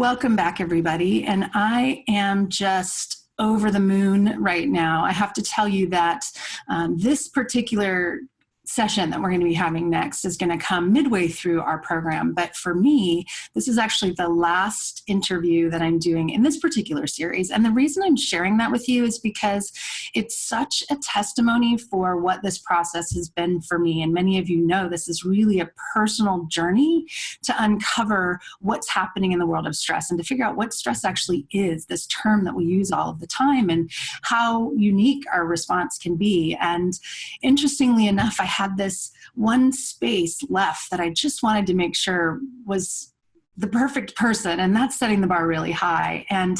Welcome back, everybody. And I am just over the moon right now. I have to tell you that this particular session that we're going to be having next is going to come midway through our program. But for me, this is actually the last interview that I'm doing in this particular series. And the reason I'm sharing that with you is because it's such a testimony for what this process has been for me. And many of you know this is really a personal journey to uncover what's happening in the world of stress and to figure out what stress actually is, this term that we use all of the time, and how unique our response can be. And interestingly enough, I had this one space left that I just wanted to make sure was the perfect person, and that's setting the bar really high. And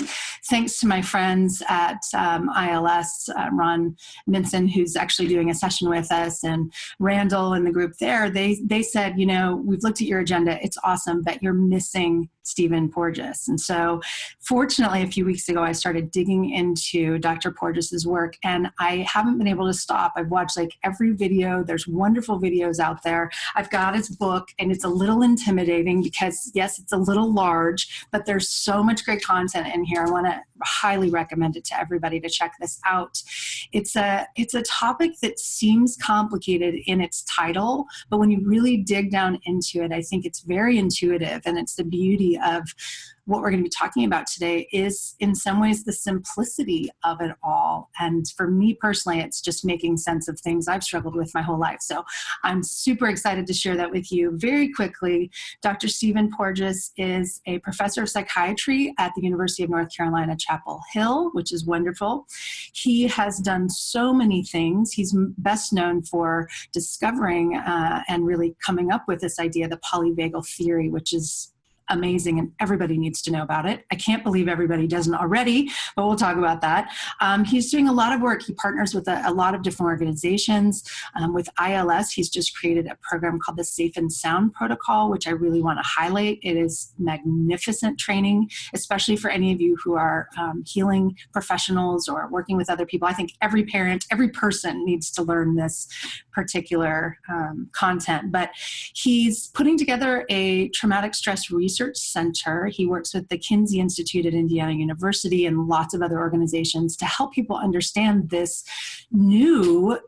thanks to my friends at ILS, Ron Minson, who's actually doing a session with us, and Randall and the group there, they said, you know, we've looked at your agenda, it's awesome, but you're missing Stephen Porges. And so fortunately, a few weeks ago, I started digging into Dr. Porges's work, and I haven't been able to stop. I've watched like every video. There's wonderful videos out there. I've got his book, and it's a little intimidating because, yes, it's a little large, but there's so much great content in here. I want to highly recommend it to everybody to check this out. It's a topic that seems complicated in its title, but when you really dig down into it, I think it's very intuitive, and it's the beauty of what we're going to be talking about today is in some ways the simplicity of it all. And for me personally, it's just making sense of things I've struggled with my whole life. So I'm super excited to share that with you very quickly. Dr. Stephen Porges is a professor of psychiatry at the University of North Carolina, Chapel Hill, which is wonderful. He has done so many things. He's best known for discovering and really coming up with this idea, the polyvagal theory, which is amazing, and everybody needs to know about it. I can't believe everybody doesn't already, but we'll talk about that. He's doing a lot of work. He partners with a lot of different organizations. With ILS, he's just created a program called the Safe and Sound Protocol, which I really want to highlight. It is magnificent training, especially for any of you who are healing professionals or working with other people. I think every parent, every person needs to learn this particular content. But he's putting together a traumatic stress research center. He works with the Kinsey Institute at Indiana University and lots of other organizations to help people understand this new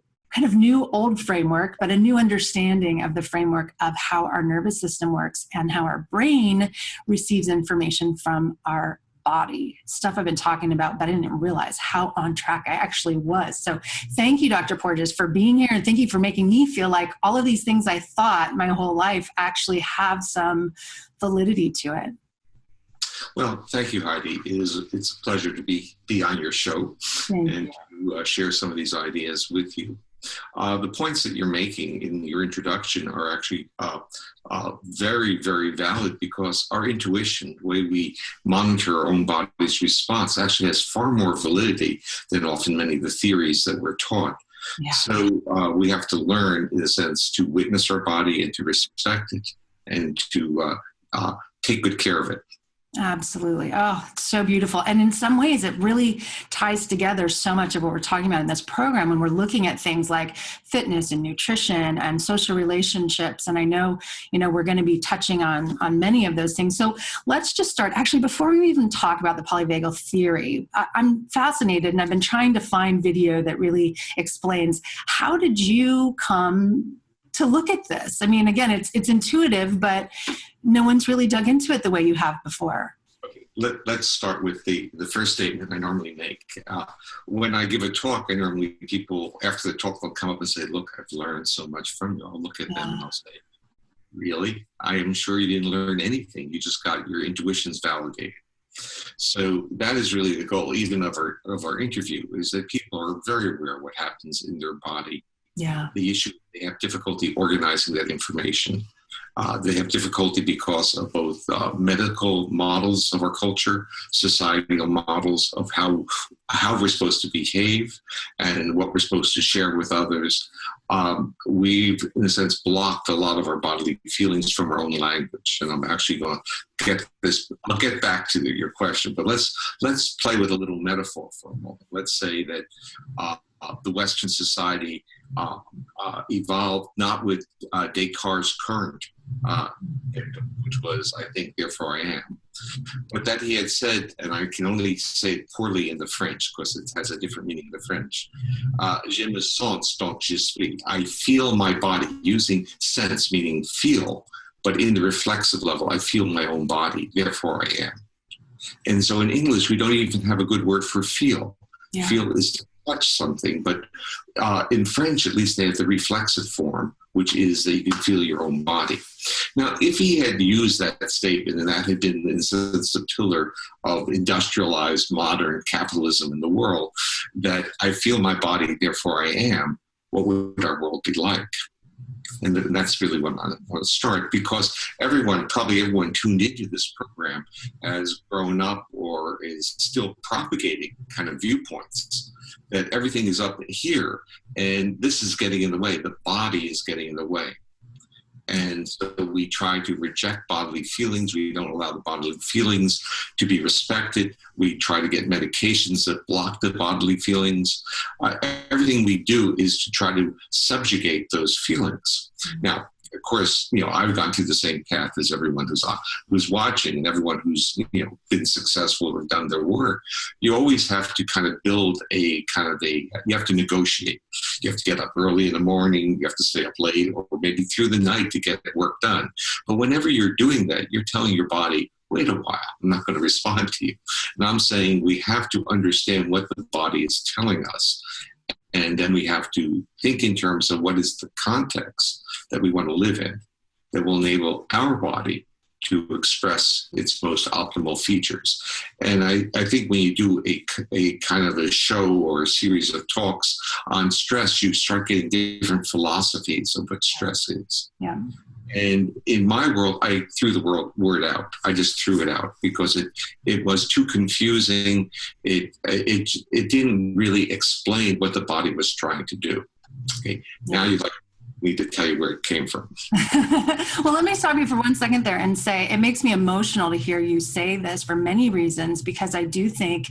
old framework, but a new understanding of the framework of how our nervous system works and how our brain receives information from our body. Stuff I've been talking about, but I didn't realize how on track I actually was. So thank you, Dr. Porges, for being here, and thank you for making me feel like all of these things I thought my whole life actually have some validity to it. Well, thank you, Heidi. It's a pleasure to be on your show and to share some of these ideas with you. The points that you're making in your introduction are actually very, very valid, because our intuition, the way we monitor our own body's response, actually has far more validity than often many of the theories that we're taught. Yeah. So we have to learn, in a sense, to witness our body and to respect it and to take good care of it. Absolutely. Oh, it's so beautiful. And in some ways, it really ties together so much of what we're talking about in this program when we're looking at things like fitness and nutrition and social relationships. And I know, we're going to be touching on many of those things. So let's just start. Actually, before we even talk about the polyvagal theory, I'm fascinated, and I've been trying to find video that really explains, how did you come to look at this? I mean, again, it's intuitive, but no one's really dug into it the way you have before. Okay. Let's start with the first statement I normally make. When I give a talk, people, after the talk, they'll come up and say, look, I've learned so much from you. I'll look at them and I'll say, really? I am sure you didn't learn anything. You just got your intuitions validated. So that is really the goal, even of our interview, is that people are very aware of what happens in their body. Yeah. The issue, they have difficulty organizing that information. They have difficulty because of both medical models of our culture, societal models of how we're supposed to behave and what we're supposed to share with others. We've, in a sense, blocked a lot of our bodily feelings from our own language. And I'm actually going to get this. I'll get back to your question, but let's play with a little metaphor for a moment. Let's say that the Western society evolved not with Descartes' current, which was, I think, therefore I am, But that he had said, and I can only say it poorly in the French because it has a different meaning in the French, je me sens donc je suis. I feel my body, using sense meaning feel, but in the reflexive level, I feel my own body, therefore I am. And so in English, we don't even have a good word for feel. Yeah. Feel is to touch something, but in French, at least, they have the reflexive form, which is that you can feel your own body. Now, if he had used that statement, and that had been, in a sense, the pillar of industrialized modern capitalism in the world, that I feel my body, therefore I am, what would our world be like? And that's really what I want to start, because probably everyone tuned into this program has grown up or is still propagating kind of viewpoints that everything is up here and this is getting in the way. The body is getting in the way. And so we try to reject bodily feelings. We don't allow the bodily feelings to be respected. We try to get medications that block the bodily feelings. Everything we do is to try to subjugate those feelings. Now, of course, I've gone through the same path as everyone who's watching, and everyone who's been successful or done their work. You always have to kind of build you have to negotiate. You have to get up early in the morning. You have to stay up late, or maybe through the night to get work done. But whenever you're doing that, you're telling your body, wait a while, I'm not going to respond to you. And I'm saying we have to understand what the body is telling us. And then we have to think in terms of what is the context that we want to live in that will enable our body to express its most optimal features. And I think when you do a kind of a show or a series of talks on stress, you start getting different philosophies of what stress is. Yeah. And in my world, I threw the word out. I just threw it out because it was too confusing. It didn't really explain what the body was trying to do. Okay. Yeah. Now you'd like me to tell you where it came from. Well, let me stop you for 1 second there and say it makes me emotional to hear you say this for many reasons, because I do think,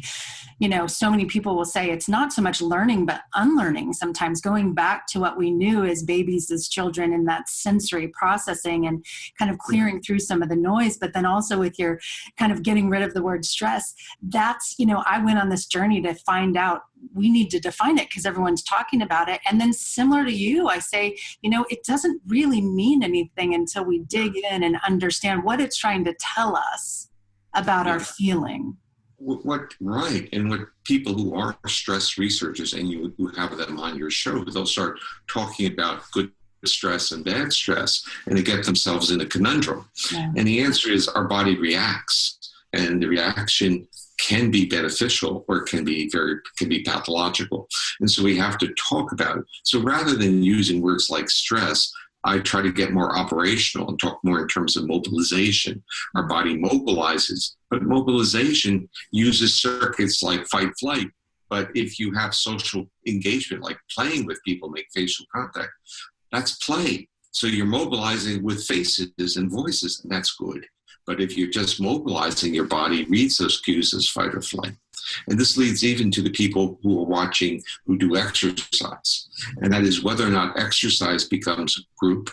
so many people will say it's not so much learning, but unlearning sometimes, going back to what we knew as babies, as children, in that sensory processing and kind of clearing through some of the noise. But then also with your kind of getting rid of the word stress, that's, I went on this journey to find out we need to define it because everyone's talking about it. And then similar to you, I say, it doesn't really mean anything until we dig in and understand what it's trying to tell us about our feeling. Right. And what people who are stress researchers, and you have them on your show, they'll start talking about good stress and bad stress, and they get themselves in a conundrum. Yeah. And the answer is our body reacts, and the reaction can be beneficial or can be pathological. And so we have to talk about it. So rather than using words like stress, I try to get more operational and talk more in terms of mobilization. Our body mobilizes, but mobilization uses circuits like fight, flight. But if you have social engagement, like playing with people, make facial contact, that's play. So you're mobilizing with faces and voices, and that's good. But if you're just mobilizing, your body reads those cues as fight or flight. And this leads even to the people who are watching who do exercise. And that is whether or not exercise becomes a group,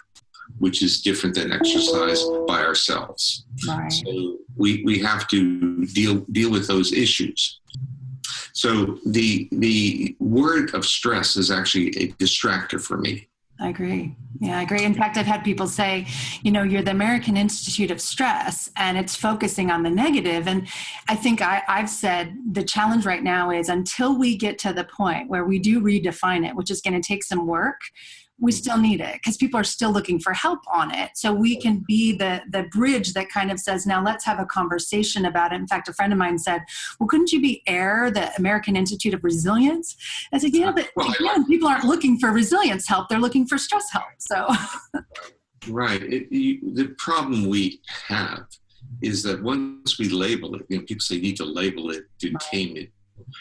which is different than exercise by ourselves. Right. So we have to deal with those issues. So the word of stress is actually a distractor for me. I agree. Yeah, I agree. In fact, I've had people say, you're the American Institute of Stress, and it's focusing on the negative. And I think I've said the challenge right now is until we get to the point where we do redefine it, which is going to take some work, we still need it because people are still looking for help on it. So we can be the bridge that kind of says, now let's have a conversation about it. In fact, a friend of mine said, well, couldn't you be AIR, the American Institute of Resilience? I said, yeah, but again, people aren't looking for resilience help. They're looking for stress help. So, right. The problem we have is that once we label it, people say you need to label it to tame it.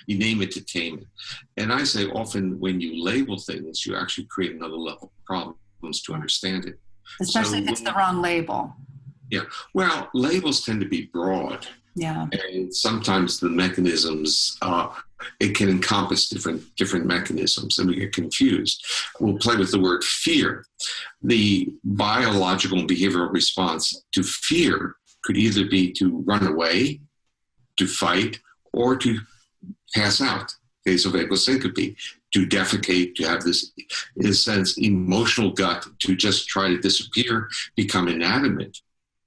You name it to tame it. And I say often when you label things, you actually create another level of problems to understand it. Especially if it's the wrong label. Yeah. Well, labels tend to be broad. Yeah. And sometimes the mechanisms, it can encompass different mechanisms, and we get confused. We'll play with the word fear. The biological and behavioral response to fear could either be to run away, to fight, or to pass out, vasovagal syncope, to defecate, to have this, in a sense, emotional gut, to just try to disappear, become inanimate,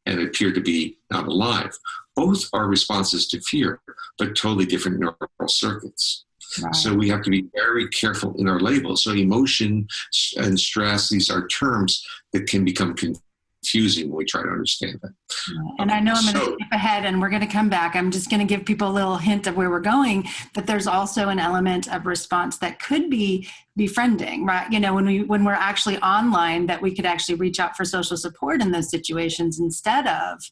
and appear to be not alive. Both are responses to fear, but totally different neural circuits. Right. So we have to be very careful in our labels. So emotion and stress, these are terms that can become confusing when we try to understand that. And I know I'm going to skip ahead and we're going to come back. I'm just going to give people a little hint of where we're going, but there's also an element of response that could be befriending, right? You know, when we're actually online, that we could actually reach out for social support in those situations instead of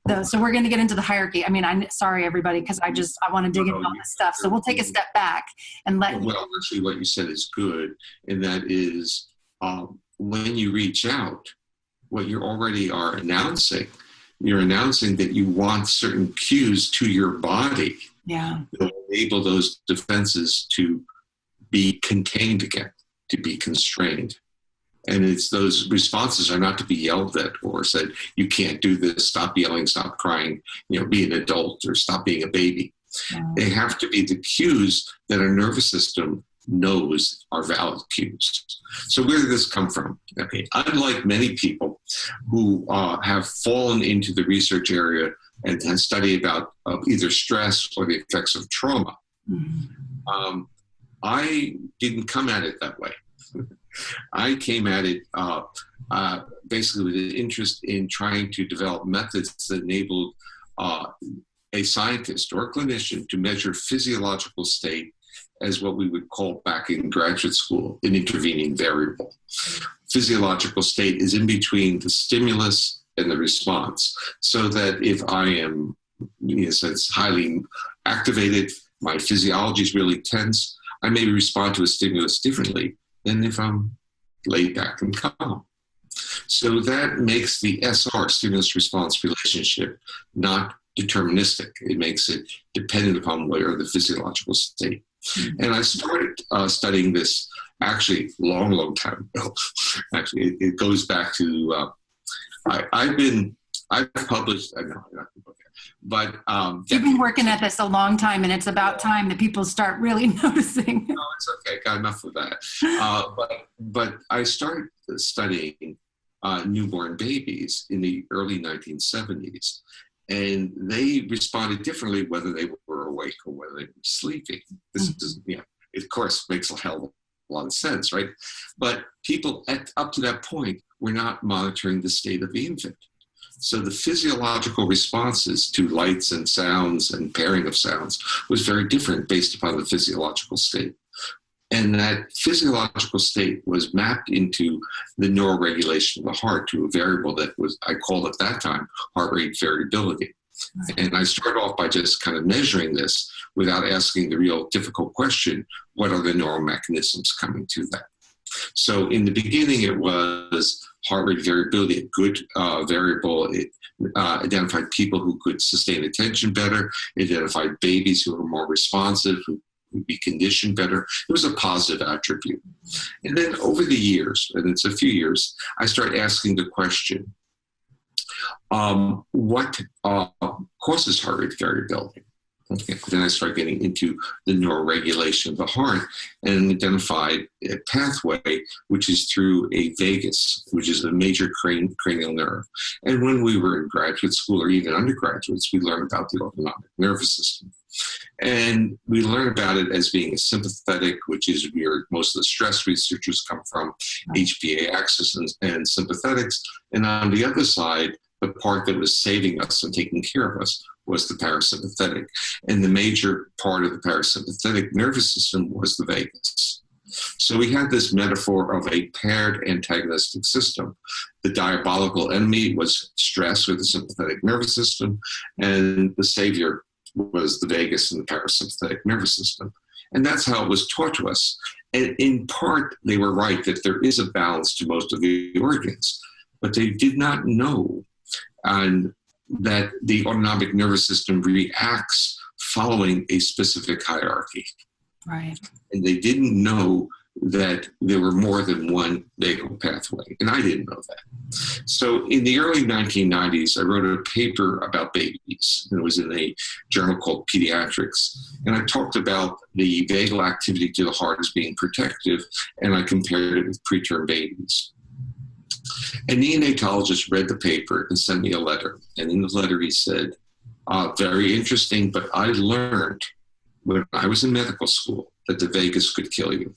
those. So we're going to get into the hierarchy. I mean, I'm sorry, everybody, because I want to dig into all this stuff. So we'll take a step back and let Well, actually, what you said is good. And that is when you reach out, what you already are announcing, you're announcing that you want certain cues to your body that will enable those defenses to be contained again, to be constrained. And it's those responses are not to be yelled at or said, you can't do this, stop yelling, stop crying, you know, be an adult or stop being a baby. They have to be the cues that our nervous system knows are valid cues. So where did this come from? Okay, unlike many people who have fallen into the research area and study about either stress or the effects of trauma, I didn't come at it that way. I came at it basically with an interest in trying to develop methods that enabled a scientist or a clinician to measure physiological state as what we would call back in graduate school an intervening variable. Physiological state is in between the stimulus and the response, so that if I am, in a sense, highly activated, my physiology is really tense, I may respond to a stimulus differently than if I'm laid back and calm. So that makes the SR, stimulus-response relationship, not deterministic. It makes it dependent upon where the physiological state. And I started studying this actually long time ago. Actually, it goes back to, I've published, no, not the book, but you've been working at this a long time, and it's about time that people start really noticing. No, it's okay. Got enough of that. But I started studying newborn babies in the early 1970s, and they responded differently whether they were awake or whether they were sleeping. This is, you know, it of course makes a hell of a lot of sense, right? But people up to that point were not monitoring the state of the infant. So the physiological responses to lights and sounds and pairing of sounds was very different based upon the physiological state. And that physiological state was mapped into the neuroregulation of the heart to a variable that was, I called at that time, heart rate variability. And I started off by just kind of measuring this without asking the real difficult question, what are the neural mechanisms coming to that? So in the beginning, it was heart rate variability, a good variable. It identified people who could sustain attention better, identified babies who were more responsive, who would be conditioned better. It was a positive attribute. And then over the years, and it's a few years, I started asking the question, what causes heart rate variability? Okay. Then I started getting into the neuroregulation of the heart and identified a pathway, which is through a vagus, which is a major cranial nerve. And when we were in graduate school or even undergraduates, we learned about the autonomic nervous system. And we learn about it as being a sympathetic, which is where most of the stress researchers come from, HPA axis and sympathetics. And on the other side, the part that was saving us and taking care of us was the parasympathetic. And the major part of the parasympathetic nervous system was the vagus. So we had this metaphor of a paired antagonistic system. The diabolical enemy was stress with the sympathetic nervous system, and the savior was the vagus and the parasympathetic nervous system. And that's how it was taught to us. And in part, they were right that there is a balance to most of the organs, but they did not know that the autonomic nervous system reacts following a specific hierarchy. Right. And they didn't know that there were more than one vagal pathway, and I didn't know that. So in the early 1990s, I wrote a paper about babies, and it was in a journal called Pediatrics, and I talked about the vagal activity to the heart as being protective, and I compared it with preterm babies. A neonatologist read the paper and sent me a letter, and in the letter he said, very interesting, but I learned when I was in medical school that the vagus could kill you.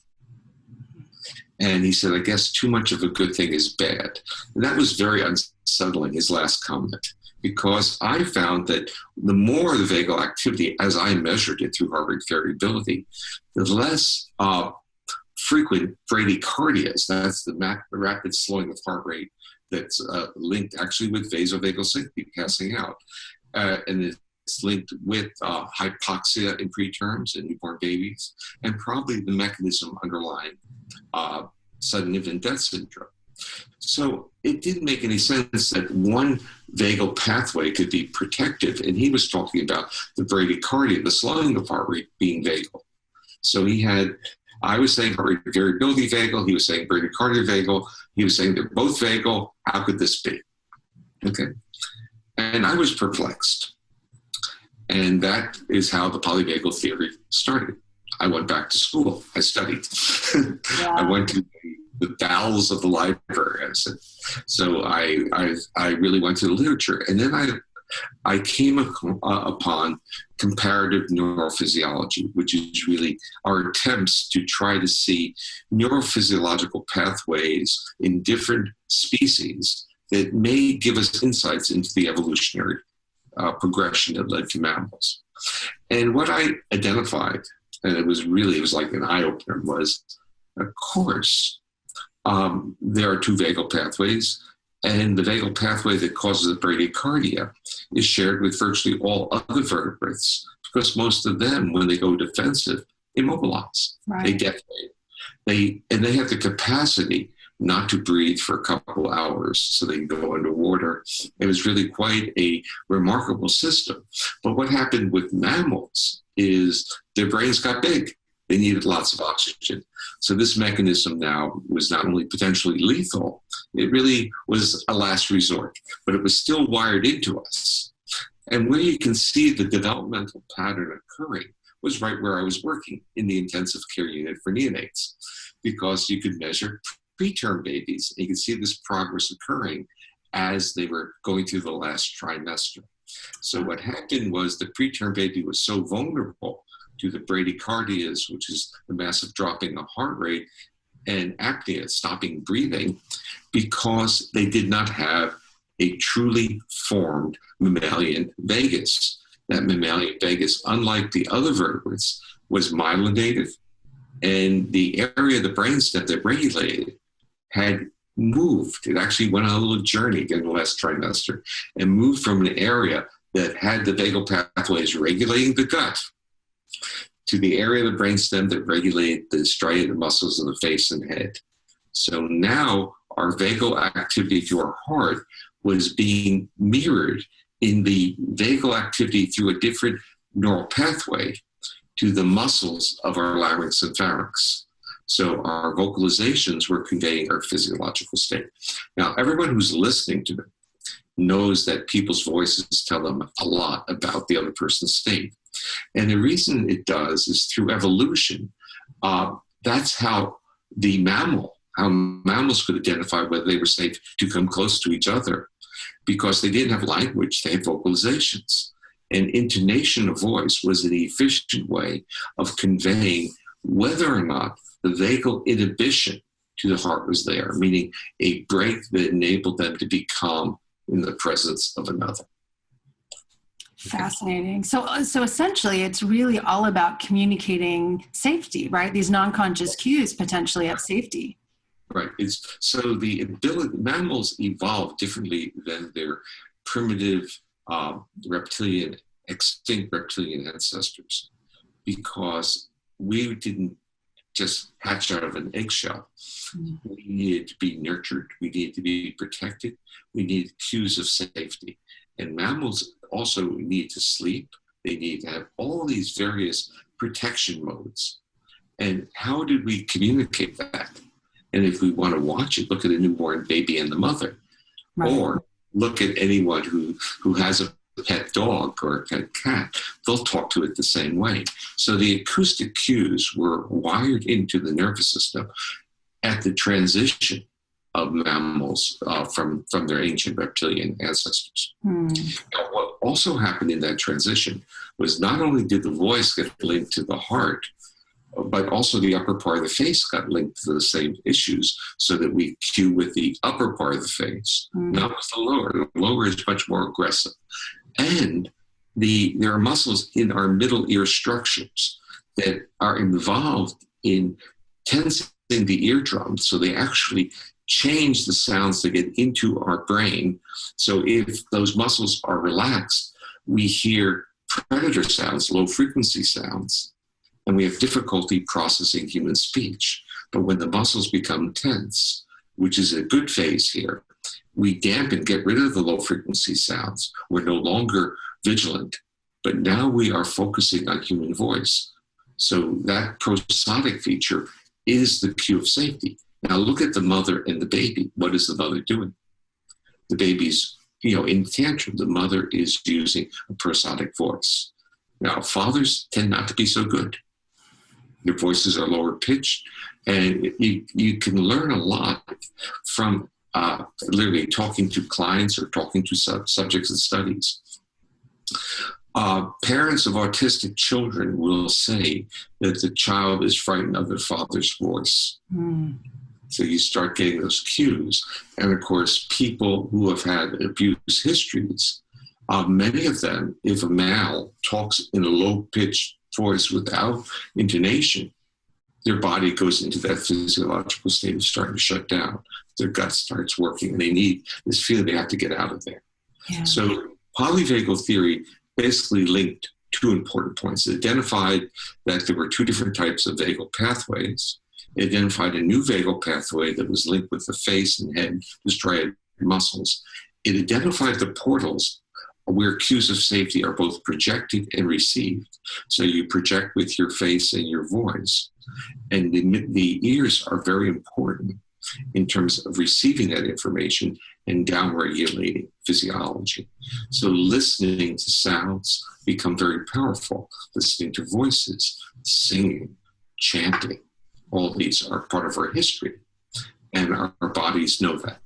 And he said, I guess too much of a good thing is bad. And that was very unsettling, his last comment, because I found that the more the vagal activity, as I measured it through heart rate variability, the less frequent bradycardias, that's the rapid slowing of heart rate that's linked actually with vasovagal syncope passing out. And it's linked with hypoxia in preterms and newborn babies, and probably the mechanism underlying sudden infant death syndrome. So it didn't make any sense that one vagal pathway could be protective, and he was talking about the bradycardia, the slowing of heart rate, being vagal. So I was saying heart rate variability vagal, he was saying bradycardia vagal, he was saying they're both vagal. How could this be? Okay. And I was perplexed. And that is how the polyvagal theory started. I went back to school. I studied. Yeah. I went to the bowels of the library. So I really went to the literature. And then I came upon comparative neurophysiology, which is really our attempts to try to see neurophysiological pathways in different species that may give us insights into the evolutionary progression that led to mammals. And what I identified, and it was like an eye-opener, was, of course, there are two vagal pathways, and the vagal pathway that causes the bradycardia is shared with virtually all other vertebrates, because most of them, when they go defensive, immobilize. Right. They detonate. And they have the capacity not to breathe for a couple hours so they can go underwater. It was really quite a remarkable system. But what happened with mammals is their brains got big. They needed lots of oxygen. So this mechanism now was not only potentially lethal, it really was a last resort, but it was still wired into us. And where you can see the developmental pattern occurring was right where I was working, in the intensive care unit for neonates, because you could measure preterm babies. And you can see this progress occurring as they were going through the last trimester. So what happened was the preterm baby was so vulnerable to the bradycardias, which is the massive dropping of heart rate, and apnea, stopping breathing, because they did not have a truly formed mammalian vagus. That mammalian vagus, unlike the other vertebrates, was myelinated, and the area of the brainstem that regulated had moved. It actually went on a little journey in the last trimester and moved from an area that had the vagal pathways regulating the gut to the area of the brainstem that regulated the striated muscles of the face and head. So now our vagal activity to our heart was being mirrored in the vagal activity through a different neural pathway to the muscles of our larynx and pharynx. So our vocalizations were conveying our physiological state. Now, everyone who's listening to me knows that people's voices tell them a lot about the other person's state. And the reason it does is through evolution. That's how mammals could identify whether they were safe to come close to each other, because they didn't have language, they had vocalizations. And intonation of voice was an efficient way of conveying whether or not the vagal inhibition to the heart was there, meaning a break that enabled them to be calm in the presence of another. Fascinating. So essentially, it's really all about communicating safety, right? These non-conscious cues potentially of safety. Right. So the ability, mammals evolved differently than their primitive extinct reptilian ancestors, because we didn't just hatch out of an eggshell. Mm-hmm. We needed to be nurtured. We needed to be protected. We needed cues of safety. And mammals also need to sleep. They need to have all these various protection modes. And how did we communicate that? And if we want to watch it, look at a newborn baby and the mother, Right. or look at anyone who has a pet dog or a pet cat. They'll talk to it the same way. So the acoustic cues were wired into the nervous system at the transition of mammals from their ancient reptilian ancestors. Now, what also happened in that transition was not only did the voice get linked to the heart, but also the upper part of the face got linked to the same issues, so that we cue with the upper part of the face, not with the lower. The lower is much more aggressive. And there are muscles in our middle ear structures that are involved in tensing the eardrum, so they actually change the sounds that get into our brain. So if those muscles are relaxed, we hear predator sounds, low frequency sounds, and we have difficulty processing human speech. But when the muscles become tense, which is a good phase here, we dampen, get rid of the low frequency sounds. We're no longer vigilant, but now we are focusing on human voice. So that prosodic feature is the cue of safety. Now look at the mother and the baby. What is the mother doing? The baby's, in tantrum, the mother is using a prosodic voice. Now, fathers tend not to be so good. Their voices are lower pitched, and you can learn a lot from literally talking to clients or talking to subjects in studies. Parents of autistic children will say that the child is frightened of their father's voice. So you start getting those cues. And of course, people who have had abuse histories, many of them, if a male talks in a low-pitched voice without intonation, their body goes into that physiological state of starting to shut down. Their gut starts working, and they need this feeling they have to get out of there. Yeah. So polyvagal theory basically linked two important points. It identified that there were two different types of vagal pathways. It identified a new vagal pathway that was linked with the face and head, the striated muscles. It identified the portals where cues of safety are both projected and received. So you project with your face and your voice. And the ears are very important in terms of receiving that information and downregulating physiology. So listening to sounds become very powerful. Listening to voices, singing, chanting, all these are part of our history. And our bodies know that.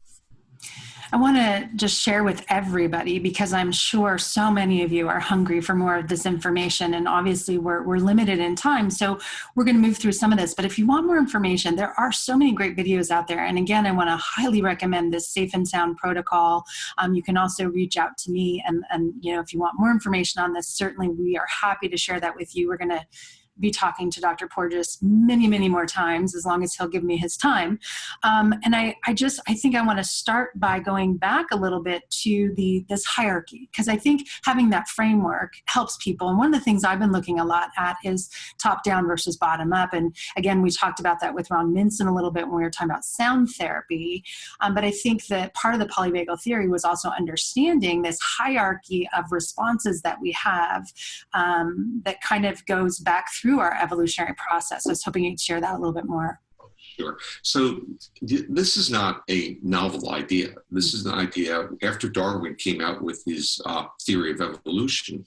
I want to just share with everybody, because I'm sure so many of you are hungry for more of this information, and obviously we're limited in time, so we're going to move through some of this. But if you want more information, there are so many great videos out there. And again, I want to highly recommend this Safe and Sound protocol. You can also reach out to me, and if you want more information on this, certainly we are happy to share that with you. We're going to be talking to Dr. Porges many, many more times, as long as he'll give me his time. And I think I want to start by going back a little bit to this hierarchy, because I think having that framework helps people. And one of the things I've been looking a lot at is top down versus bottom up. And again, we talked about that with Ron Minson a little bit when we were talking about sound therapy. But I think that part of the polyvagal theory was also understanding this hierarchy of responses that we have that kind of goes back through our evolutionary process. I was hoping you'd share that a little bit more. Sure. So this is not a novel idea. This is an idea after Darwin came out with his theory of evolution.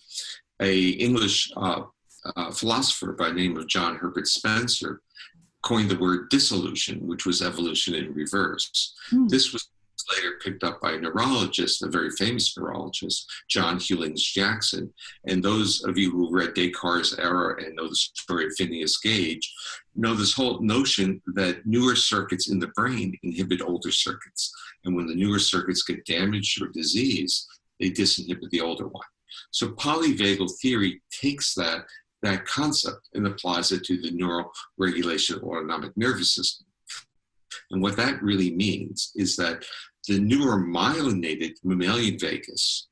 A English philosopher by the name of John Herbert Spencer coined the word dissolution, which was evolution in reverse. This was later picked up by a neurologist, a very famous neurologist, John Hewlings Jackson. And those of you who read Descartes' Error and know the story of Phineas Gage know this whole notion that newer circuits in the brain inhibit older circuits. And when the newer circuits get damaged or diseased, they disinhibit the older one. So polyvagal theory takes that concept and applies it to the neural regulation of autonomic nervous system. And what that really means is that the neuromyelinated mammalian vagus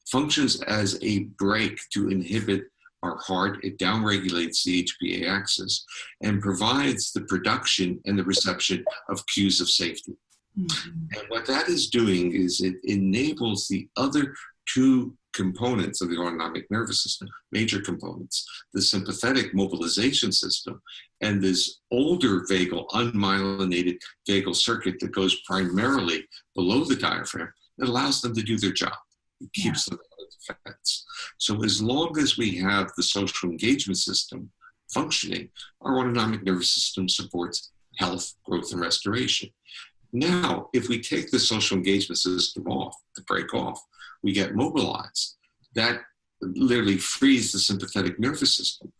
functions as a brake to inhibit our heart. It downregulates the HPA axis and provides the production and the reception of cues of safety. And what that is doing is it enables the other two components of the autonomic nervous system, major components, the sympathetic mobilization system, and this older vagal, unmyelinated vagal circuit that goes primarily below the diaphragm, that allows them to do their job. It keeps them out of defense. So as long as we have the social engagement system functioning, our autonomic nervous system supports health, growth, and restoration. Now, if we take the social engagement system off, the break off, we get mobilized. That literally frees the sympathetic nervous system.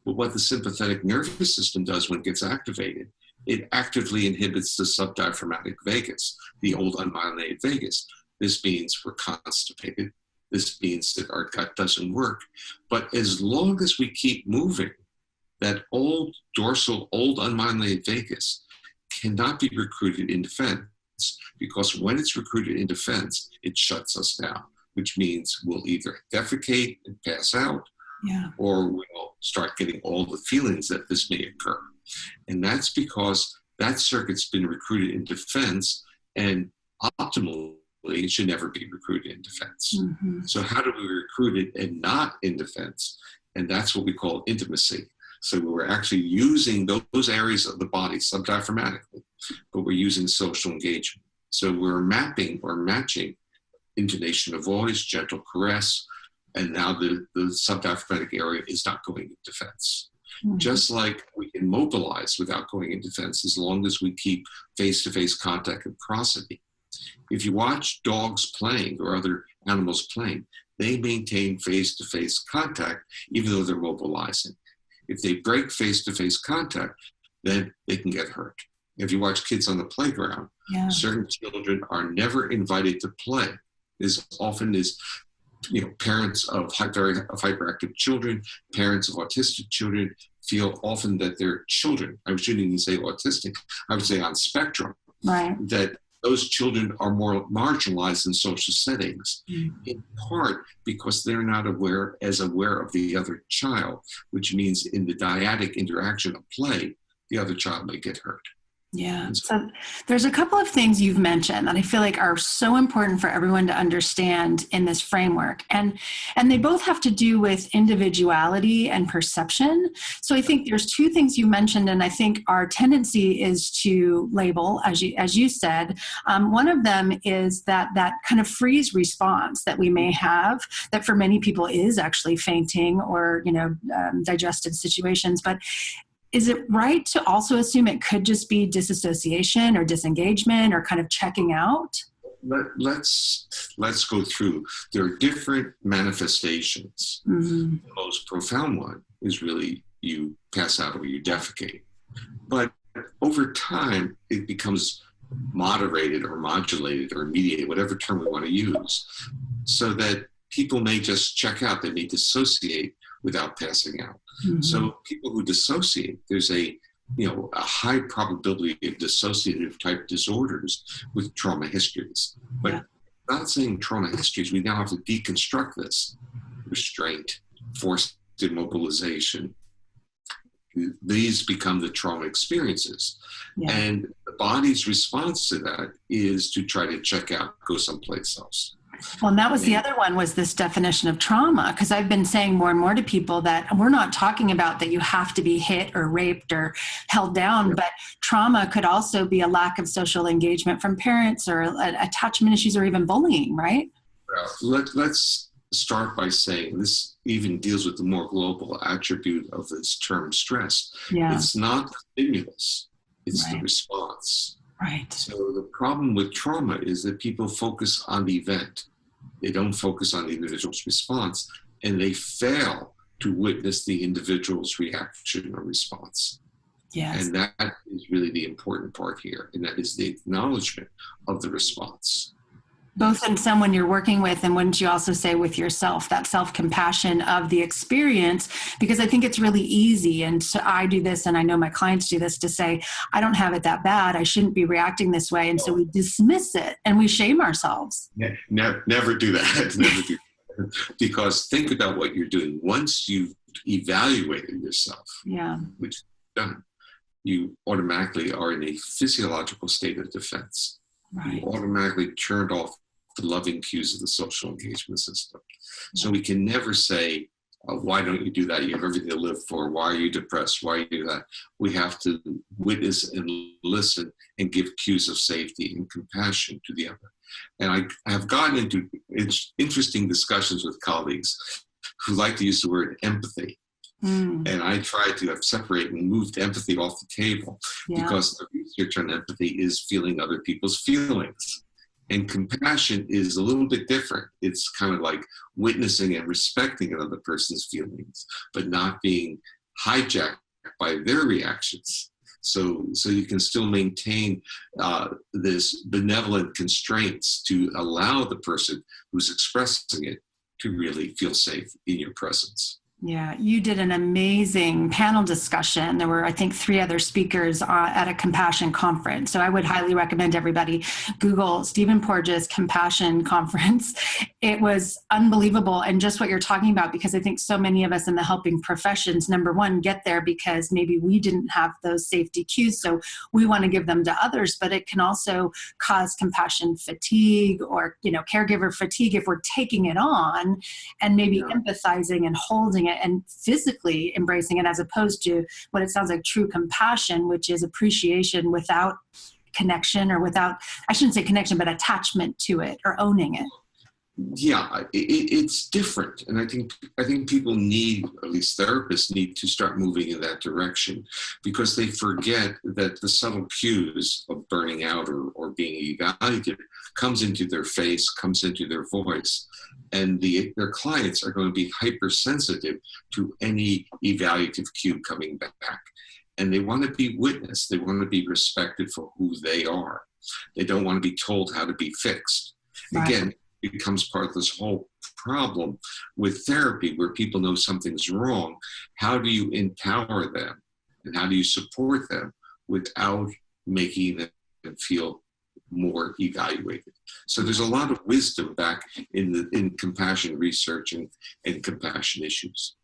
But what the sympathetic nervous system does when it gets activated, it actively inhibits the subdiaphragmatic vagus, the old unmyelinated vagus. This means we're constipated. This means that our gut doesn't work. But as long as we keep moving, that old dorsal, old unmyelinated vagus cannot be recruited in defense, because when it's recruited in defense, it shuts us down, which means we'll either defecate and pass out, or we'll start getting all the feelings that this may occur. And that's because that circuit's been recruited in defense, and optimally, it should never be recruited in defense. Mm-hmm. So how do we recruit it and not in defense? And that's what we call intimacy. So we're actually using those areas of the body subdiaphragmatically, but we're using social engagement. So we're mapping or matching intonation of voice, gentle caress, and now the subdiaphragmatic area is not going in defense. Mm-hmm. Just like we can mobilize without going in defense as long as we keep face-to-face contact and prosody. If you watch dogs playing or other animals playing, they maintain face-to-face contact even though they're mobilizing. If they break face-to-face contact, then they can get hurt. If you watch kids on the playground, certain children are never invited to play. As often as parents of hyperactive children, parents of autistic children feel often that their children, I shouldn't even say autistic, I would say on spectrum, that those children are more marginalized in social settings, in part because they're not aware of the other child, which means in the dyadic interaction of play, the other child may get hurt. Yeah. So there's a couple of things you've mentioned that I feel like are so important for everyone to understand in this framework. And they both have to do with individuality and perception. So I think there's two things you mentioned, and I think our tendency is to label, as you said. One of them is that kind of freeze response that we may have, that for many people is actually fainting or, digestive situations. But is it right to also assume it could just be disassociation or disengagement or kind of checking out? Let's go through. There are different manifestations. Mm-hmm. The most profound one is really you pass out or you defecate. But over time, it becomes moderated or modulated or mediated, whatever term we want to use, so that people may just check out. They may dissociate without passing out. Mm-hmm. So people who dissociate, there's a high probability of dissociative type disorders with trauma histories. But not saying trauma histories, we now have to deconstruct this. Restraint, forced immobilization. These become the trauma experiences. Yeah. And the body's response to that is to try to check out, go someplace else. Well, and that was the other one, was this definition of trauma, because I've been saying more and more to people that we're not talking about that you have to be hit or raped or held down, but trauma could also be a lack of social engagement from parents or attachment issues or even bullying, right? Well, let's start by saying this even deals with the more global attribute of this term stress. Yeah. It's not the stimulus, it's the response. Right. So the problem with trauma is that people focus on the event. They don't focus on the individual's response, and they fail to witness the individual's reaction or response. Yes. And that is really the important part here, and that is the acknowledgement of the response. Both in someone you're working with, and wouldn't you also say with yourself, that self-compassion of the experience? Because I think it's really easy, and so I do this, and I know my clients do this, to say, I don't have it that bad, I shouldn't be reacting this way, and so we dismiss it, and we shame ourselves. Never do that. Never do that. Because think about what you're doing. Once you've evaluated yourself, which you've done, you automatically are in a physiological state of defense. Right. You automatically turned off the loving cues of the social engagement system. So we can never say, why don't you do that? You have everything to live for. Why are you depressed? Why do that? We have to witness and listen and give cues of safety and compassion to the other. And I have gotten into interesting discussions with colleagues who like to use the word empathy. And I try to separate and moved empathy off the table because the research on empathy is feeling other people's feelings. And compassion is a little bit different. It's kind of like witnessing and respecting another person's feelings, but not being hijacked by their reactions. So you can still maintain this benevolent constraints to allow the person who's expressing it to really feel safe in your presence. Yeah, you did an amazing panel discussion. There were, I think, 3 other speakers at a compassion conference. So I would highly recommend everybody Google Stephen Porges Compassion Conference. It was unbelievable. And just what you're talking about, because I think so many of us in the helping professions, number one, get there because maybe we didn't have those safety cues. So we want to give them to others, but it can also cause compassion fatigue or, caregiver fatigue if we're taking it on and maybe empathizing and holding it and physically embracing it, as opposed to what it sounds like true compassion, which is appreciation without connection, or without, I shouldn't say connection, but attachment to it or owning it. Yeah, it's different. And I think people need, at least therapists need to start moving in that direction, because they forget that the subtle cues of burning out or being evaluated comes into their face, comes into their voice. And their clients are going to be hypersensitive to any evaluative cue coming back. And they want to be witnessed. They want to be respected for who they are. They don't want to be told how to be fixed. Right. Again, it becomes part of this whole problem with therapy where people know something's wrong. How do you empower them? And how do you support them without making them feel more evaluated? So there's a lot of wisdom back in compassion research and compassion issues.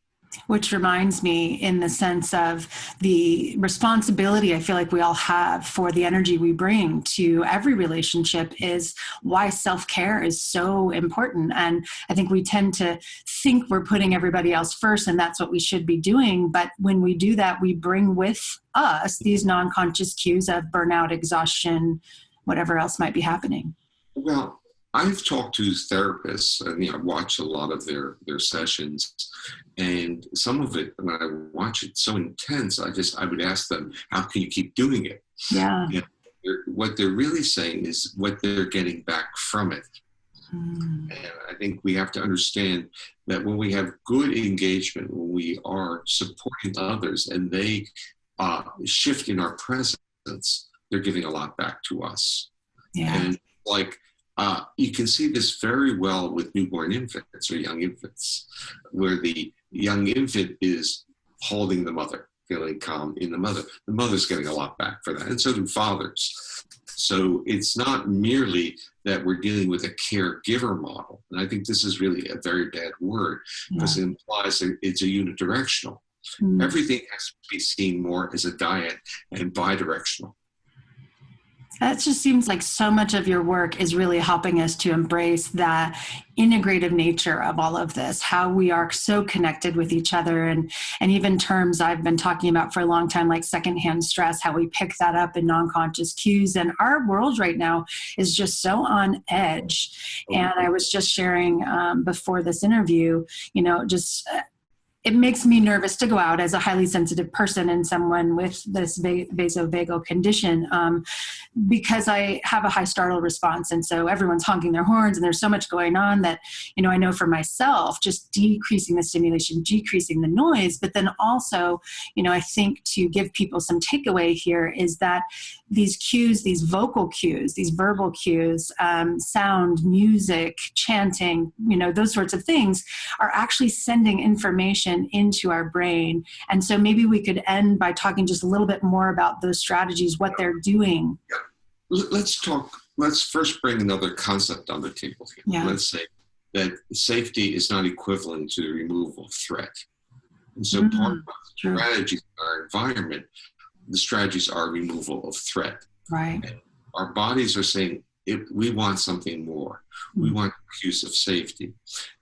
Which reminds me, in the sense of the responsibility I feel like we all have for the energy we bring to every relationship, is why self-care is so important. And I think we tend to think we're putting everybody else first, and that's what we should be doing. But when we do that, we bring with us these non-conscious cues of burnout, exhaustion, whatever else might be happening. Well, I've talked to therapists, and I watch a lot of their sessions, and some of it, when I watch it so intense, I would ask them, how can you keep doing it? Yeah. What they're really saying is what they're getting back from it. And I think we have to understand that when we have good engagement, when we are supporting others and they shift in our presence, they're giving a lot back to us. Yeah. And you can see this very well with newborn infants or young infants, where the young infant is holding the mother, feeling calm in the mother. The mother's getting a lot back for that, and so do fathers. So it's not merely that we're dealing with a caregiver model. And I think this is really a very bad word, because it implies that it's a unidirectional. Everything has to be seen more as a diet and bidirectional. That just seems like so much of your work is really helping us to embrace the integrative nature of all of this, how we are so connected with each other, and even terms I've been talking about for a long time, like secondhand stress, how we pick that up in non-conscious cues. And our world right now is just so on edge. And I was just sharing before this interview, it makes me nervous to go out as a highly sensitive person and someone with this vasovagal condition, because I have a high startle response. And so everyone's honking their horns and there's so much going on that, I know for myself, just decreasing the stimulation, decreasing the noise, but then also, I think to give people some takeaway here is that these cues, these vocal cues, these verbal cues, sound, music, chanting, those sorts of things are actually sending information into our brain. And so maybe we could end by talking just a little bit more about those strategies, what they're doing. Let's first bring another concept on the table here. Yeah. Let's say that safety is not equivalent to the removal of threat. And so part of the strategies in our environment, the strategies are removal of threat. Right. And our bodies are saying, we want something more. We want cues of safety.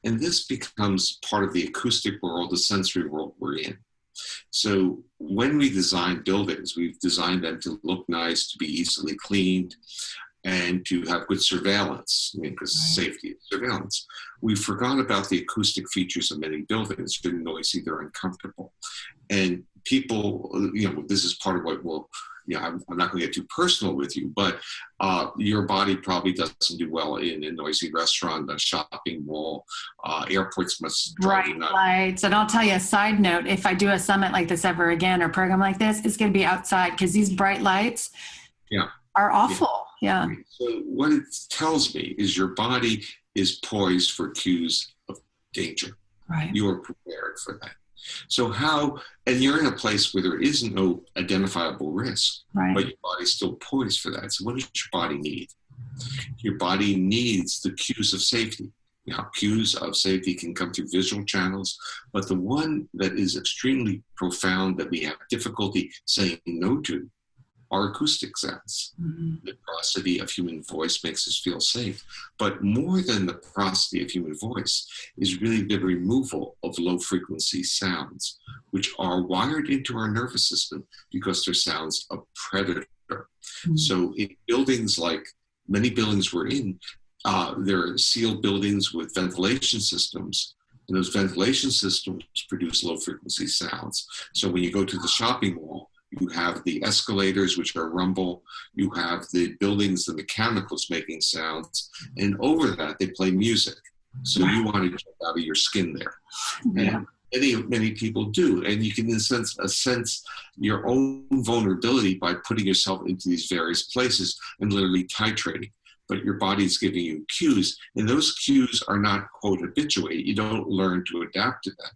And this becomes part of the acoustic world, the sensory world we're in. So when we design buildings, we've designed them to look nice, to be easily cleaned, and to have good surveillance, because safety is surveillance. We forgot about the acoustic features of many buildings. They're noisy, they're uncomfortable. And people, this is part of what I'm not going to get too personal with you, but your body probably doesn't do well in a noisy restaurant, a shopping mall. Airports must drive you nuts. Lights. And I'll tell you a side note, if I do a summit like this ever again or program like this, it's going to be outside because these bright lights are awful. Yeah. So what it tells me is your body is poised for cues of danger. Right. You are prepared for that. So and you're in a place where there is no identifiable risk, but your body's still poised for that. So what does your body need? Your body needs the cues of safety. Now, cues of safety can come through visual channels, but the one that is extremely profound that we have difficulty saying no to are acoustic sounds. The prosody of human voice makes us feel safe. But more than the prosody of human voice is really the removal of low frequency sounds, which are wired into our nervous system because they're sounds of predator. So in buildings like many buildings we're in, there are sealed buildings with ventilation systems. And those ventilation systems produce low frequency sounds. So when you go to the shopping mall, you have the escalators, which are rumble. You have the buildings, the mechanicals making sounds. And over that, they play music. So you want to jump out of your skin there. And many people do. And you can, in a sense your own vulnerability by putting yourself into these various places and literally titrating. But your body's giving you cues, and those cues are not, quote, habituate. You don't learn to adapt to them.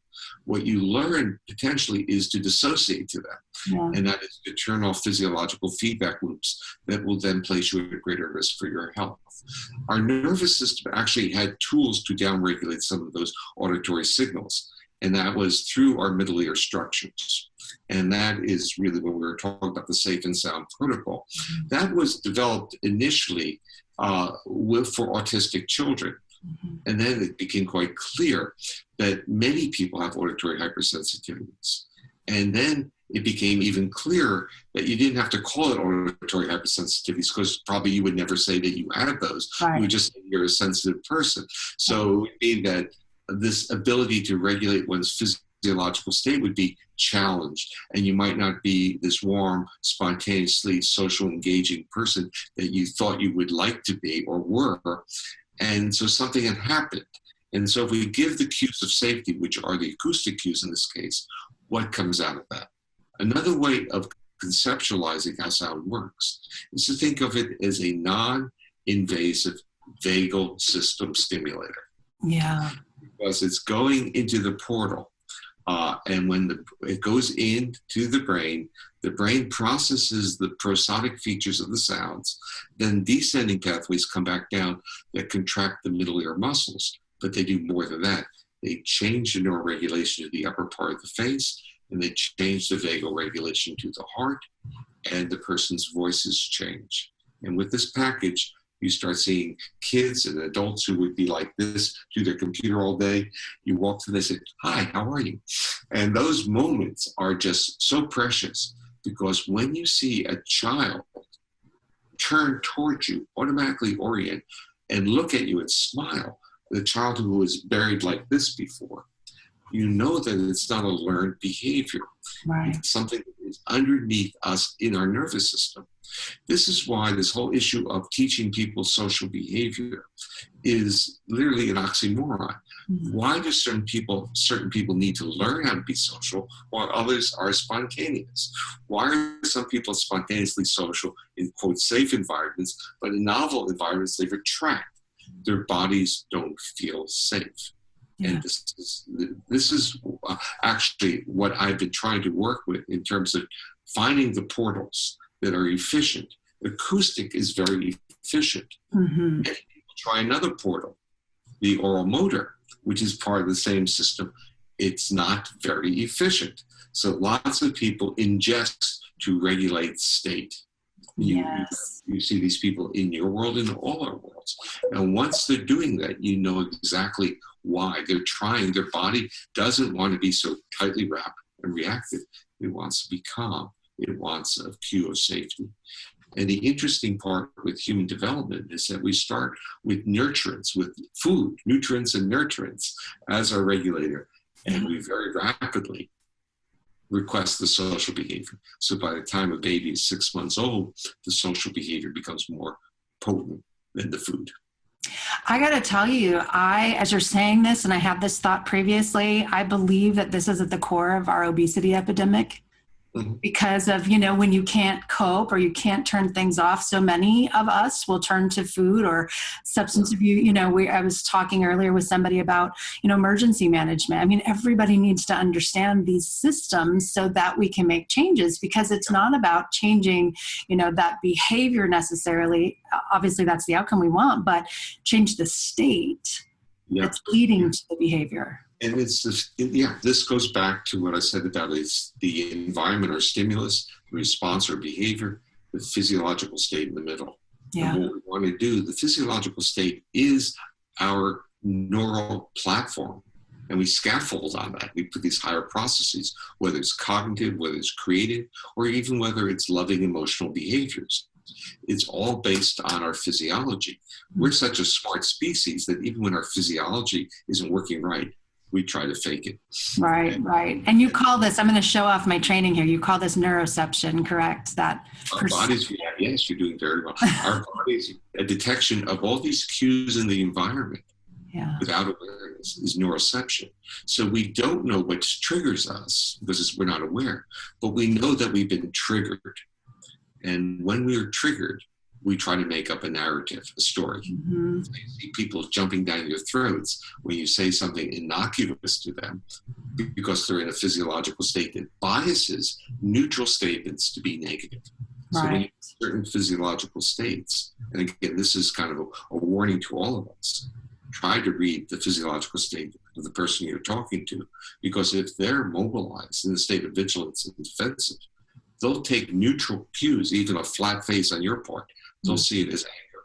What you learn potentially is to dissociate to them, and that is to turn off physiological feedback loops that will then place you at greater risk for your health. Our nervous system actually had tools to downregulate some of those auditory signals, and that was through our middle ear structures. And that is really when we were talking about the Safe and Sound protocol. That was developed initially for autistic children. And then it became quite clear that many people have auditory hypersensitivities. And then it became even clearer that you didn't have to call it auditory hypersensitivities because probably you would never say that you had those. You would just say you're a sensitive person. So it means that this ability to regulate one's physiological state would be challenged, and you might not be this warm, spontaneously social engaging person that you thought you would like to be or were. And so something had happened. And so if we give the cues of safety, which are the acoustic cues in this case, what comes out of that? Another way of conceptualizing how sound works is to think of it as a non-invasive vagal system stimulator. Because it's going into the portal. And when it goes into the brain processes the prosodic features of the sounds, then descending pathways come back down that contract the middle ear muscles. But they do more than that. They change the neuroregulation to the upper part of the face, and they change the vagal regulation to the heart, and the person's voices change. And with this package, you start seeing kids and adults who would be like this, do their computer all day. You walk to them and say, "Hi, how are you?" And those moments are just so precious, because when you see a child turn towards you, automatically orient, and look at you and smile, the child who was buried like this before, you know that it's not a learned behavior. It's something that is underneath us in our nervous system. This is why this whole issue of teaching people social behavior is literally an oxymoron. Why do certain people need to learn how to be social while others are spontaneous? Why are some people spontaneously social in, quote, safe environments, but in novel environments they retract? Their bodies don't feel safe. And this is actually what I've been trying to work with in terms of finding the portals that are efficient. Acoustic is very efficient. Many people try another portal, the oral motor, which is part of the same system. It's not very efficient. So lots of people ingest to regulate state. Yes. You see these people in your world, in all our worlds. And once they're doing that, you know exactly why. They're trying, their body doesn't want to be so tightly wrapped and reactive. It wants to be calm. It wants a cue of safety. And the interesting part with human development is that we start with nurturance, with food, nutrients and nurturants as our regulator. And we very rapidly request the social behavior. So by the time a baby is 6 months old, the social behavior becomes more potent than the food. I got to tell you, as you're saying this, and I had this thought previously, I believe that this is at the core of our obesity epidemic. Mm-hmm. Because of, when you can't cope or you can't turn things off, so many of us will turn to food or substance abuse. I was talking earlier with somebody about, emergency management. I mean, everybody needs to understand these systems so that we can make changes, because it's not about changing, that behavior necessarily. Obviously, that's the outcome we want, but change the state that's leading to the behavior. And this goes back to what I said about the environment or stimulus, the response or behavior, the physiological state in the middle. Yeah. And what we want to do, the physiological state is our neural platform. And we scaffold on that. We put these higher processes, whether it's cognitive, whether it's creative, or even whether it's loving emotional behaviors. It's all based on our physiology. We're such a smart species that even when our physiology isn't working right, we try to fake it. Right. And you call this, I'm going to show off my training here, you call this neuroception, correct? Our bodies, yes, you're doing very well. Our bodies, a detection of all these cues in the environment without awareness is neuroception. So we don't know what triggers us because we're not aware, but we know that we've been triggered. And when we are triggered, we try to make up a narrative, a story. Mm-hmm. You see people jumping down your throats when you say something innocuous to them because they're in a physiological state that biases neutral statements to be negative. Right. So when you have certain physiological states, and again, this is kind of a warning to all of us, try to read the physiological state of the person you're talking to, because if they're mobilized in a state of vigilance and defensive, they'll take neutral cues, even a flat face on your part. They'll see it as anger.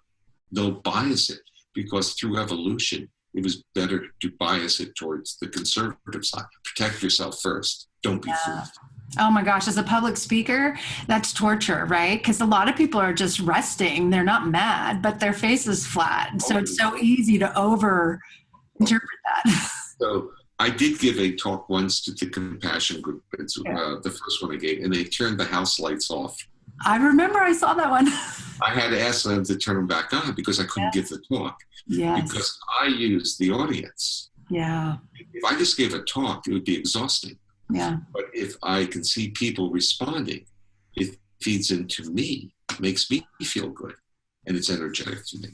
They'll bias it because through evolution, it was better to bias it towards the conservative side. Protect yourself first. Don't be fooled. Oh my gosh, as a public speaker, that's torture, right? Because a lot of people are just resting. They're not mad, but their face is flat. So it's so easy to over-interpret that. So I did give a talk once to the Compassion group. It's the first one I gave, and they turned the house lights off. I remember I saw that one. I had to ask them to turn them back on because I couldn't give the talk. Yes. Because I used the audience. Yeah. If I just gave a talk, it would be exhausting. Yeah. But if I can see people responding, it feeds into me, makes me feel good, and it's energetic to me.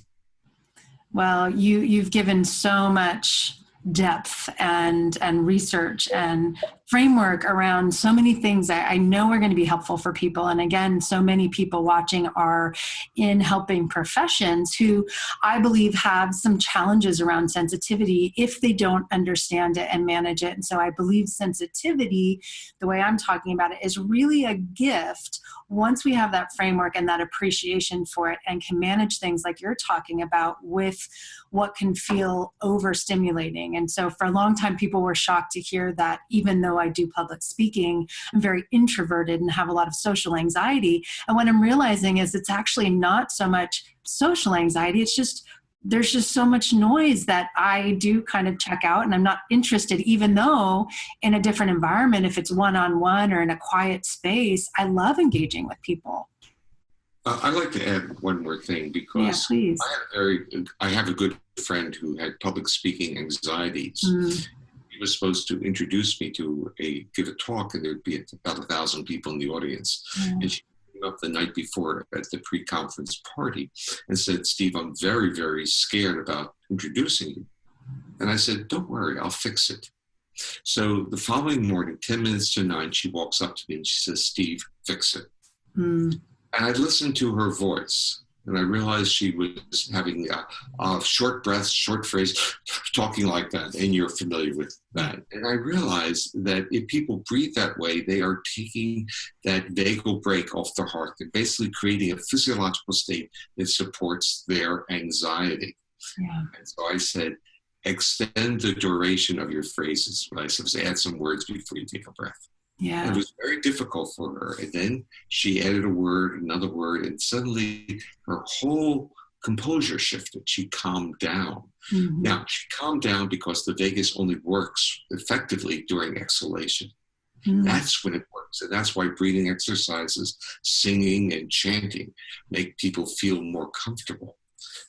Well, you've given so much depth and research and framework around so many things I know are going to be helpful for people. And again, so many people watching are in helping professions who I believe have some challenges around sensitivity if they don't understand it and manage it. And so I believe sensitivity, the way I'm talking about it, is really a gift once we have that framework and that appreciation for it and can manage things like you're talking about with what can feel overstimulating. And so for a long time, people were shocked to hear that even though I do public speaking, I'm very introverted and have a lot of social anxiety. And what I'm realizing is it's actually not so much social anxiety. It's just, there's just so much noise that I do kind of check out and I'm not interested, even though in a different environment, if it's one-on-one or in a quiet space, I love engaging with people. I'd like to add one more thing because I have a good friend who had public speaking anxieties. He was supposed to introduce me to give a talk, and there'd be about 1,000 people in the audience. And she came up the night before at the pre-conference party and said, "Steve, I'm very, very scared about introducing you." And I said, "Don't worry, I'll fix it." So the following morning, 10 minutes to 9, she walks up to me and she says, "Steve, fix it." And I listened to her voice, And I realized she was having short breaths, short phrase, talking like that, and you're familiar with that. And I realized that if people breathe that way, they are taking that vagal brake off their heart. They're basically creating a physiological state that supports their anxiety. Yeah. And so I said, extend the duration of your phrases. What I said was add some words before you take a breath. Yeah. And it was very difficult for her. And then she added a word, another word, and suddenly her whole composure shifted. She calmed down. Mm-hmm. Now, she calmed down because the vagus only works effectively during exhalation. Mm-hmm. That's when it works. And that's why breathing exercises, singing and chanting make people feel more comfortable.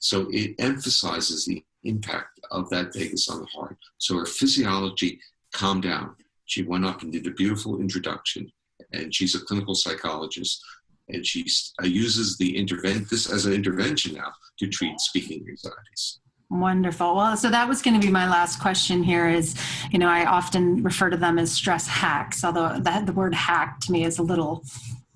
So it emphasizes the impact of that vagus on the heart. So her physiology calmed down. She went up and did a beautiful introduction, and she's a clinical psychologist, and she uses this as an intervention now to treat speaking anxieties. Wonderful. Well, so that was going to be my last question here is, I often refer to them as stress hacks, although the word hack to me is a little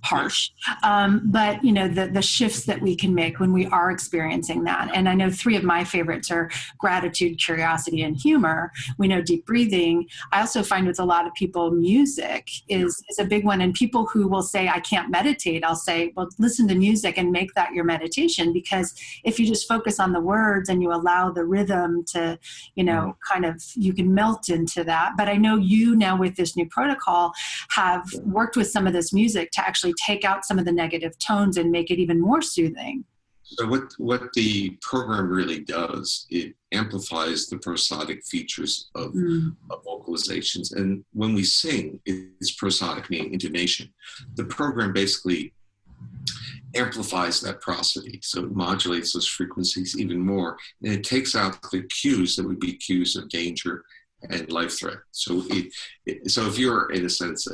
harsh. But, the shifts that we can make when we are experiencing that. And I know 3 of my favorites are gratitude, curiosity, and humor. We know deep breathing. I also find with a lot of people, music is a big one. And people who will say, I can't meditate, I'll say, well, listen to music and make that your meditation. Because if you just focus on the words and you allow the rhythm to, you can melt into that. But I know you now with this new protocol have worked with some of this music to actually take out some of the negative tones and make it even more soothing. So what the program really does, it amplifies the prosodic features of vocalizations. And when we sing, it's prosodic, meaning intonation. The program basically amplifies that prosody. So it modulates those frequencies even more. And it takes out the cues that would be cues of danger and life threat. So so if you're in a sense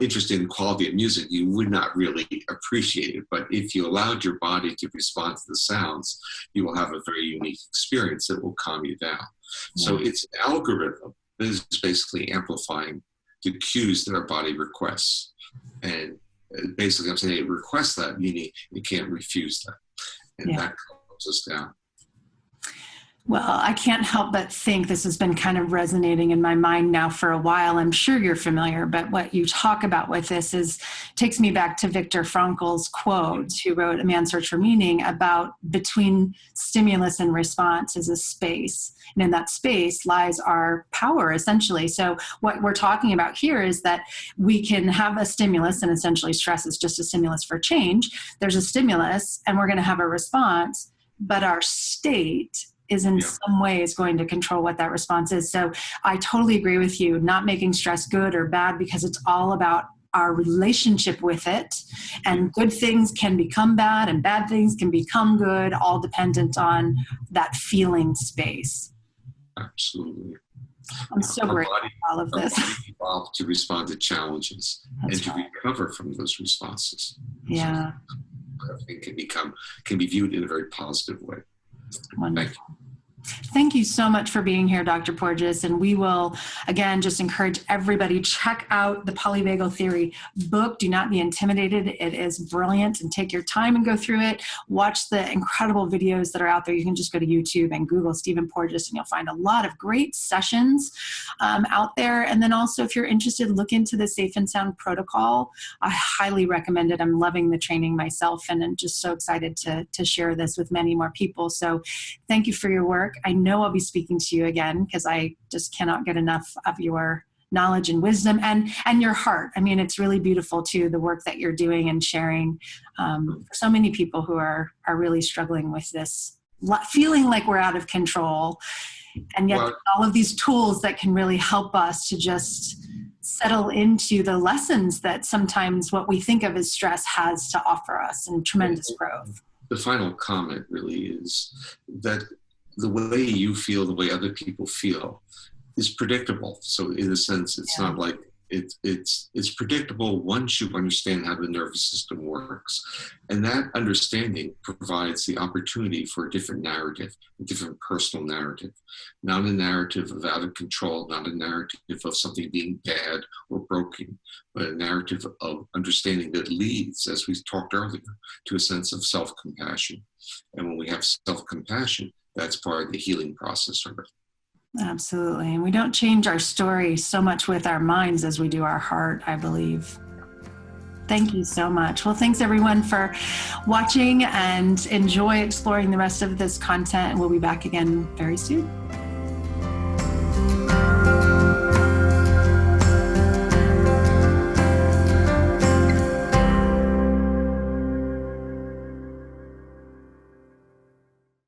interested in quality of music, you would not really appreciate it. But if you allowed your body to respond to the sounds, you will have a very unique experience that will calm you down. So it's an algorithm that is basically amplifying the cues that our body requests. And basically I'm saying it requests that, meaning you can't refuse that. And that calms us down. Well, I can't help but think this has been kind of resonating in my mind now for a while. I'm sure you're familiar, but what you talk about with this takes me back to Viktor Frankel's quote, who wrote A Man's Search for Meaning, about between stimulus and response is a space. And in that space lies our power, essentially. So what we're talking about here is that we can have a stimulus, and essentially stress is just a stimulus for change. There's a stimulus, and we're going to have a response, but our state is in some ways going to control what that response is. So I totally agree with you, not making stress good or bad, because it's all about our relationship with it. And good things can become bad and bad things can become good, all dependent on that feeling space. Absolutely. I'm so grateful for all of this. Our body evolved to respond to challenges and to recover from those responses. Yeah. So I think can be viewed in a very positive way. Wonderful. Thank you so much for being here, Dr. Porges. And we will, again, just encourage everybody, check out the Polyvagal Theory book. Do not be intimidated. It is brilliant, and take your time and go through it. Watch the incredible videos that are out there. You can just go to YouTube and Google Stephen Porges, and you'll find a lot of great sessions out there. And then also, if you're interested, look into the Safe and Sound protocol. I highly recommend it. I'm loving the training myself, and I'm just so excited to share this with many more people. So thank you for your work. I know I'll be speaking to you again, because I just cannot get enough of your knowledge and wisdom and your heart. I mean, it's really beautiful too, the work that you're doing and sharing for so many people who are really struggling with this, feeling like we're out of control. And yet all of these tools that can really help us to just settle into the lessons that sometimes what we think of as stress has to offer us, and tremendous growth. The final comment really is that the way you feel, the way other people feel is predictable. So in a sense, it's not like It's predictable once you understand how the nervous system works. And that understanding provides the opportunity for a different narrative, a different personal narrative. Not a narrative of out of control, not a narrative of something being bad or broken, but a narrative of understanding that leads, as we talked earlier, to a sense of self-compassion. And when we have self-compassion, that's part of the healing process of it. Absolutely. And we don't change our story so much with our minds as we do our heart, I believe. Thank you so much. Well, thanks everyone for watching, and enjoy exploring the rest of this content. We'll be back again very soon.